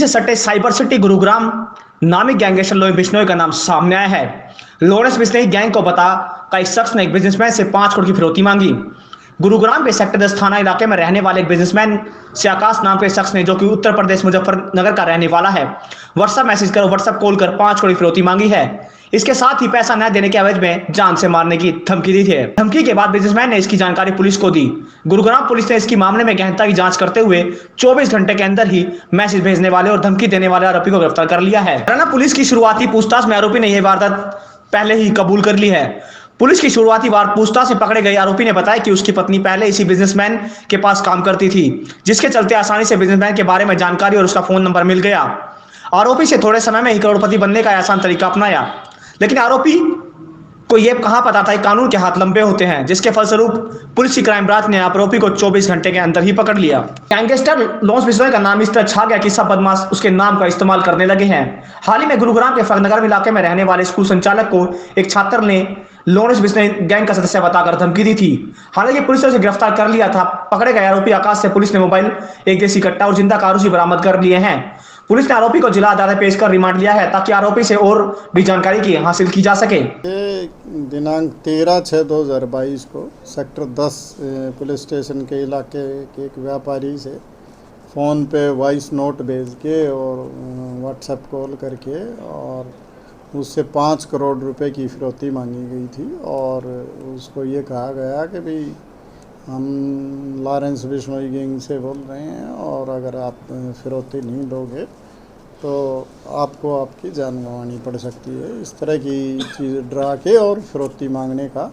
से सटे cyber city Gurugram नामी गैंगस्टर लोई बिश्नोई का नाम सामने आया है। लॉरेंस बिश्नोई गैंग को बता का एक शख्स ने एक बिजनेसमैन से 5 करोड़ की फिरौती मांगी। गुरुग्राम के सेक्टर 10 थाना इलाके में रहने वाले एक बिजनेसमैन से आकाश नाम के शख्स ने, जो कि उत्तर प्रदेश मुजफ्फरनगर का रहने वाला है, व्हाट्सएप मैसेज कर व्हाट्सएप कॉल कर 5 करोड़ की फिरौती मांगी है। इसके साथ ही पैसा न देने के एवज में जान से मारने की धमकी दी थी। धमकी के बाद बिजनेसमैन ने इसकी जानकारी पुलिस को दी। गुरुग्राम पुलिस ने इसकी मामले में गहनता की जांच करते हुए 24 घंटे के अंदर ही मैसेज भेजने वाले और धमकी देने वाले आरोपी को गिरफ्तार कर लिया है। हरियाणा पुलिस की शुरुआती पूछताछ में आरोपी ने यह वारदात पहले ही कबूल कर ली है। पुलिस की शुरुआती पूछताछ में पकड़े गए आरोपी ने बताया कि उसकी पत्नी पहले इसी बिजनेसमैन के पास काम करती थी, जिसके चलते आसानी से बिजनेसमैन के बारे में जानकारी और उसका फोन नंबर मिल गया। आरोपी से थोड़े समय में ही करोड़पति बनने का आसान तरीका अपनाया, लेकिन आरोपी को यह कहां पता था कि कानून के हाथ लंबे होते हैं, जिसके फलस्वरूप पुलिस की क्राइम ब्रांच ने आरोपी को 24 घंटे के अंदर ही पकड़ लिया। गैंगस्टर लॉरेंस बिश्नोई का नाम इस तरह छा गया कि सब बदमाश उसके नाम का इस्तेमाल करने लगे हैं। हाल ही में गुरुग्राम के फगनगर इलाके में रहने वाले स्कूल संचालक को एक छात्र ने लॉरेंस बिश्नोई गैंग का सदस्य बताकर धमकी दी थी। हालांकि पुलिस ने उसे गिरफ्तार कर लिया था। पकड़े गए आरोपी आकाश से पुलिस ने मोबाइल, एक देसी कट्टा और जिंदा कारतूस बरामद कर लिए हैं। पुलिस ने आरोपी को जिला अदालत पेश कर रिमांड लिया है, ताकि आरोपी से और भी जानकारी हासिल की जा सके। दिनांक 13/6/2022 को सेक्टर 10 पुलिस स्टेशन के इलाके के एक व्यापारी से फ़ोन पे वॉइस नोट भेज के और व्हाट्सएप कॉल करके और उससे 5 करोड़ रुपए की फिरौती मांगी गई थी। और उसको ये कहा गया कि भाई हम लॉरेंस बिश्नोई गैंग से बोल रहे हैं और अगर आप फिरौती नहीं दोगे तो आपको आपकी जान गंवानी पड़ सकती है। इस तरह की चीज़ डरा के और फिरौती मांगने का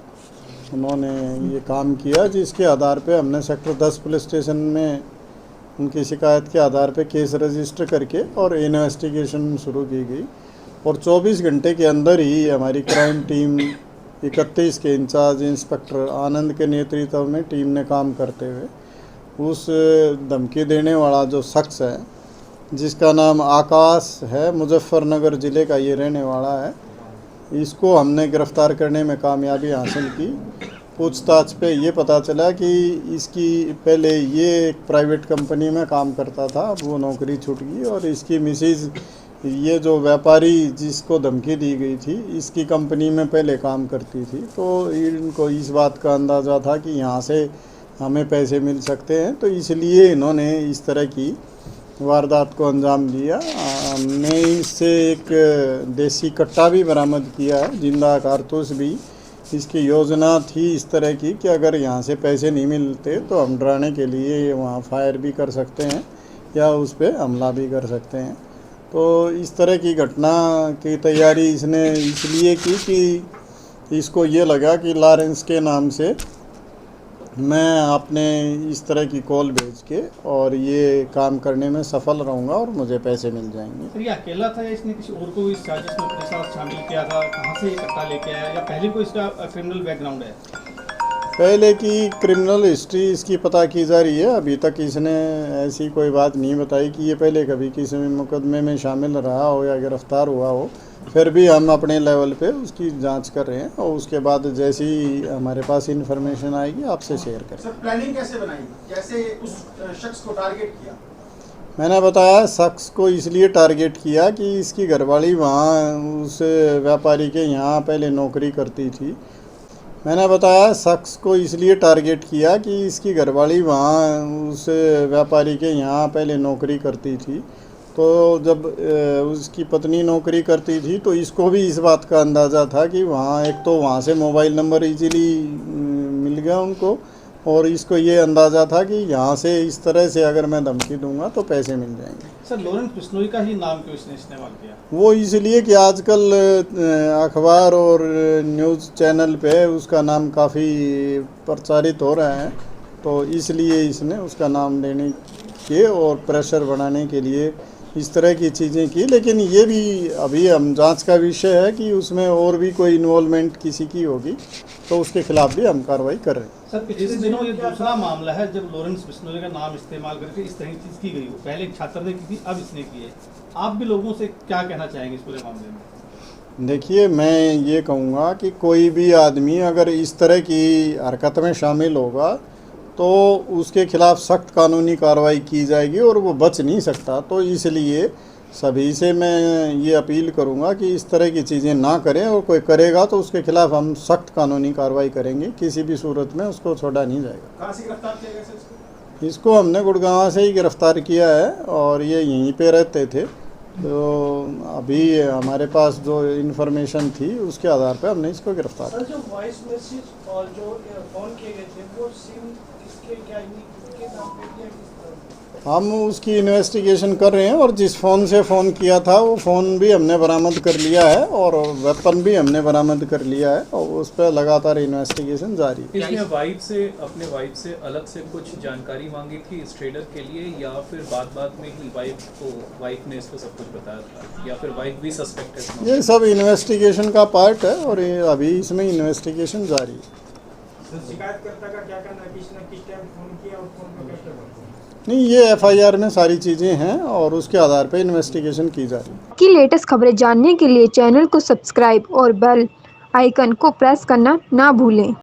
उन्होंने ये काम किया, जिसके आधार पे हमने सेक्टर 10 पुलिस स्टेशन में उनकी शिकायत के आधार पे केस रजिस्टर करके और इन्वेस्टिगेशन शुरू की गई। और 24 घंटे के अंदर ही हमारी क्राइम टीम 31 के इंचार्ज इंस्पेक्टर आनंद के नेतृत्व में टीम ने काम करते हुए उस धमकी देने वाला जो शख्स है, जिसका नाम आकाश है, मुजफ्फरनगर ज़िले का ये रहने वाला है, इसको हमने गिरफ़्तार करने में कामयाबी हासिल की। पूछताछ पे ये पता चला कि इसकी पहले ये एक प्राइवेट कंपनी में काम करता था, अब वो नौकरी छूट गई और इसकी मिसेज ये जो व्यापारी जिसको धमकी दी गई थी, इसकी कंपनी में पहले काम करती थी। तो इनको इस बात का अंदाज़ा था कि यहाँ से हमें पैसे मिल सकते हैं, तो इसलिए इन्होंने इस तरह की वारदात को अंजाम दिया। हमने इससे एक देसी कट्टा भी बरामद किया है, जिंदा कारतूस भी। इसकी योजना थी इस तरह की कि अगर यहाँ से पैसे नहीं मिलते तो हम डराने के लिए वहाँ फायर भी कर सकते हैं या उस पर हमला भी कर सकते हैं। तो इस तरह की घटना की तैयारी इसने इसलिए की कि इसको ये लगा कि लॉरेंस के नाम से मैं आपने इस तरह की कॉल भेज के और ये काम करने में सफल रहूँगा और मुझे पैसे मिल जाएंगे। सर, ये अकेला था या इसने किसी और को इस साजिश में अपने साथ शामिल किया था? कहाँ से ये कट्टा लेके आया या पहले को इसका क्रिमिनल बैकग्राउंड है? पहले की क्रिमिनल हिस्ट्री इसकी पता की जा रही है। अभी तक इसने ऐसी कोई बात नहीं बताई कि ये पहले कभी किसी मुकदमे में शामिल रहा हो या गिरफ्तार हुआ हो। फिर भी हम अपने लेवल पे उसकी जांच कर रहे हैं और उसके बाद जैसी हमारे पास इन्फॉर्मेशन आएगी आपसे शेयर करें। सर, प्लानिंग कैसे बनाई, कैसे उस शख्स को टारगेट किया? मैंने बताया शख्स को इसलिए टारगेट किया कि इसकी घरवाली वहाँ उस व्यापारी के यहाँ पहले नौकरी करती थी। मैंने बताया शख्स को इसलिए टारगेट किया कि इसकी घरवाली वहाँ उस व्यापारी के यहाँ पहले नौकरी करती थी। तो जब उसकी पत्नी नौकरी करती थी तो इसको भी इस बात का अंदाज़ा था कि वहाँ एक तो वहाँ से मोबाइल नंबर इजीली मिल गया उनको, और इसको ये अंदाज़ा था कि यहाँ से इस तरह से अगर मैं धमकी दूंगा तो पैसे मिल जाएंगे। सर, लॉरेंस बिश्नोई का ही नाम क्यों इसने इस्तेमाल किया? वो इसलिए कि आजकल अखबार और न्यूज़ चैनल पे उसका नाम काफ़ी प्रचारित हो रहा है, तो इसलिए इसने उसका नाम देने के और प्रेशर बढ़ाने के लिए इस तरह की चीज़ें की। लेकिन ये भी अभी हम जांच का विषय है कि उसमें और भी कोई इन्वॉल्वमेंट किसी की होगी तो उसके खिलाफ भी हम कार्रवाई कर रहे हैं। सर, पिछले दिनों ये दूसरा मामला है जब लॉरेंस बिश्नोई का नाम इस्तेमाल करके इस तरह की चीज़ की गई हो। पहले एक छात्र ने की थी, अब इसने की है। आप भी लोगों से क्या कहना चाहेंगे इस पूरे मामले में? देखिए, मैं ये कहूँगा कि कोई भी आदमी अगर इस तरह की हरकत में शामिल होगा तो उसके खिलाफ सख्त कानूनी कार्रवाई की जाएगी और वो बच नहीं सकता। तो इसलिए सभी से मैं ये अपील करूंगा कि इस तरह की चीज़ें ना करें, और कोई करेगा तो उसके खिलाफ हम सख्त कानूनी कार्रवाई करेंगे। किसी भी सूरत में उसको छोड़ा नहीं जाएगा। कहाँ से गिरफ्तार किया गया सर इसको? इसको हमने गुड़गांव से ही गिरफ्तार किया है और ये यहीं पे रहते थे। तो अभी हमारे पास जो इन्फॉर्मेशन थी उसके आधार पे हमने इसको गिरफ्तार सर, जो वॉइस मैसेज और जो फोन किए गए थे वो सिम किसके क्या इनके नाम पे किया, किस तरह? हम उसकी इन्वेस्टिगेशन कर रहे हैं और जिस फ़ोन से फ़ोन किया था वो फ़ोन भी हमने बरामद कर लिया है और वेपन भी हमने बरामद कर लिया है और उस पर लगातार इन्वेस्टिगेशन जारी है। इसने अपने वाइफ से अलग से कुछ जानकारी मांगी थी इस ट्रेडर के लिए, या फिर बात में ही वाइफ ने इसको सब कुछ बताया था, या फिर वाइफ भी सस्पेक्ट है? ये सब इन्वेस्टिगेशन का पार्ट है और ये अभी इसमें इन्वेस्टिगेशन जारी है। शिकायतकर्ता का क्या कहना है, किसने किस टाइम फोन किया और फोन पर कैसे बात? नहीं, ये एफआईआर में सारी चीज़ें हैं और उसके आधार पर इन्वेस्टिगेशन की जा रही है। की लेटेस्ट खबरें जानने के लिए चैनल को सब्सक्राइब और बेल आइकन को प्रेस करना ना भूलें।